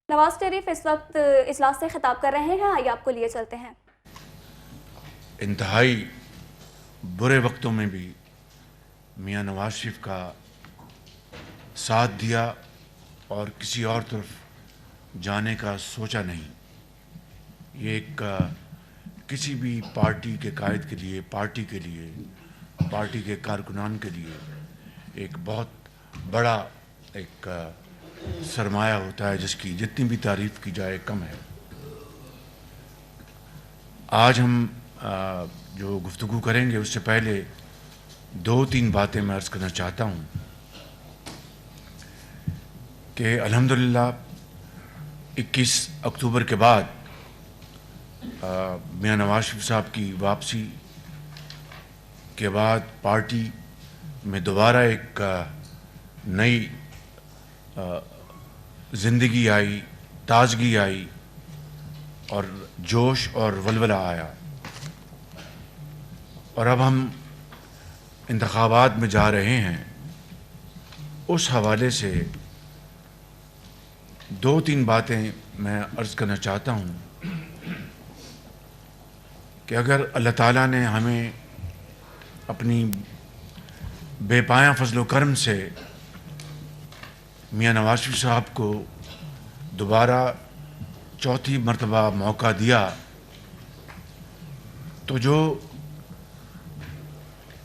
نواز شریف اس وقت اجلاس سے خطاب کر رہے ہیں، آئیے آپ کو لیے چلتے ہیں۔ انتہائی برے وقتوں میں بھی میاں نواز شریف کا ساتھ دیا اور کسی اور طرف جانے کا سوچا نہیں۔ یہ ایک کسی بھی پارٹی کے قائد کے لیے، پارٹی کے کارکنان کے لیے ایک بہت بڑا ایک سرمایہ ہوتا ہے، جس کی جتنی بھی تعریف کی جائے کم ہے۔ آج ہم جو گفتگو کریں گے اس سے پہلے دو تین باتیں میں عرض کرنا چاہتا ہوں کہ الحمدللہ 21 اکتوبر کے بعد میاں نواز شریف صاحب کی واپسی کے بعد پارٹی میں دوبارہ ایک نئی زندگی آئی، تازگی آئی اور جوش اور ولولہ آیا، اور اب ہم انتخابات میں جا رہے ہیں۔ اس حوالے سے دو تین باتیں میں عرض کرنا چاہتا ہوں کہ اگر اللہ تعالیٰ نے ہمیں اپنی بے پایاں فضل و کرم سے میاں نواز شریف صاحب کو دوبارہ چوتھی مرتبہ موقع دیا، تو جو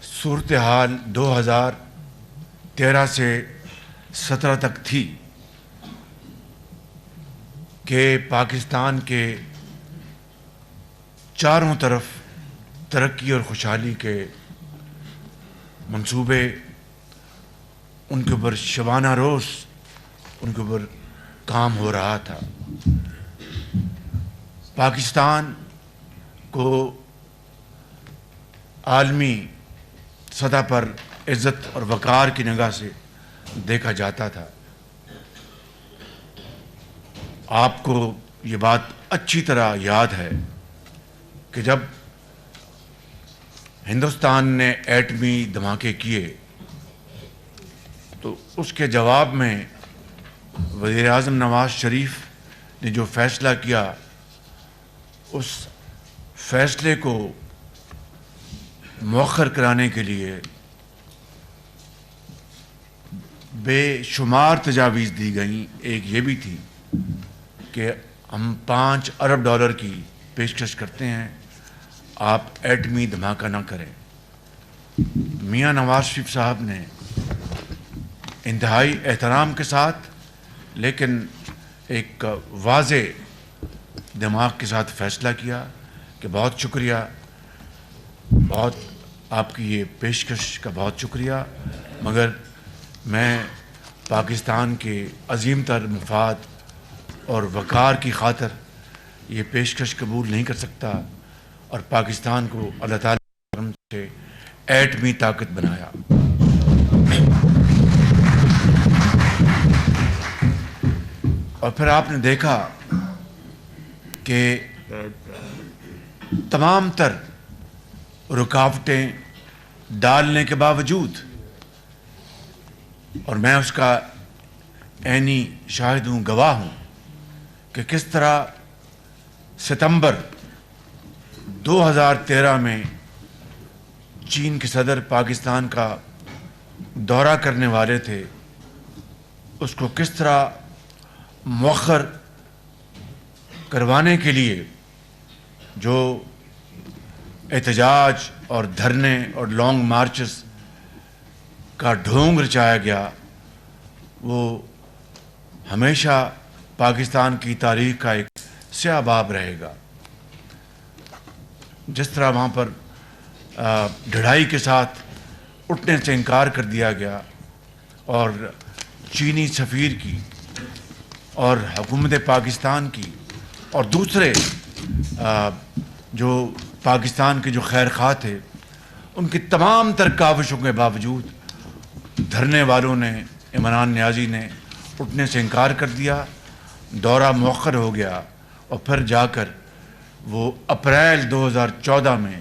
صورتحال 2013 سے 17 تک تھی کہ پاکستان کے چاروں طرف ترقی اور خوشحالی کے منصوبے، ان کے اوپر شبانہ روز ان کے اوپر کام ہو رہا تھا، پاکستان کو عالمی سطح پر عزت اور وقار کی نگاہ سے دیکھا جاتا تھا۔ آپ کو یہ بات اچھی طرح یاد ہے کہ جب ہندوستان نے ایٹمی دھماکے کیے تو اس کے جواب میں وزیر اعظم نواز شریف نے جو فیصلہ کیا، اس فیصلے کو مؤخر کرانے کے لیے بے شمار تجاویز دی گئیں۔ ایک یہ بھی تھی کہ ہم $5 ارب کی پیشکش کرتے ہیں، آپ ایٹمی دھماکہ نہ کریں۔ میاں نواز شریف صاحب نے انتہائی احترام کے ساتھ لیکن ایک واضح دماغ کے ساتھ فیصلہ کیا کہ بہت شکریہ، بہت آپ کی یہ پیشکش کا بہت شکریہ، مگر میں پاکستان کے عظیم تر مفاد اور وقار کی خاطر یہ پیشکش قبول نہیں کر سکتا، اور پاکستان کو اللہ تعالیٰ سے ایٹمی طاقت بنایا۔ اور پھر آپ نے دیکھا کہ تمام تر رکاوٹیں ڈالنے کے باوجود، اور میں اس کا عینی شاہد ہوں، گواہ ہوں کہ کس طرح ستمبر 2013 میں چین کے صدر پاکستان کا دورہ کرنے والے تھے، اس کو کس طرح مؤخر کروانے کے لیے جو احتجاج اور دھرنے اور لانگ مارچز کا ڈھونگ رچایا گیا، وہ ہمیشہ پاکستان کی تاریخ کا ایک سیاہ باب رہے گا۔ جس طرح وہاں پر ڈھڑائی کے ساتھ اٹھنے سے انکار کر دیا گیا، اور چینی سفیر کی اور حکومت پاکستان کی اور دوسرے جو پاکستان کے جو خیر خواہ تھے، ان کی تمام تر کاوشوں کے باوجود دھرنے والوں نے، عمران نیازی نے اٹھنے سے انکار کر دیا، دورہ مؤخر ہو گیا، اور پھر جا کر وہ اپریل 2014 میں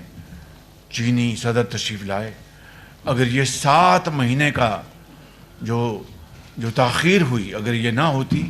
چینی صدر تشریف لائے۔ اگر یہ 7 مہینے کا جو تاخیر ہوئی، اگر یہ نہ ہوتی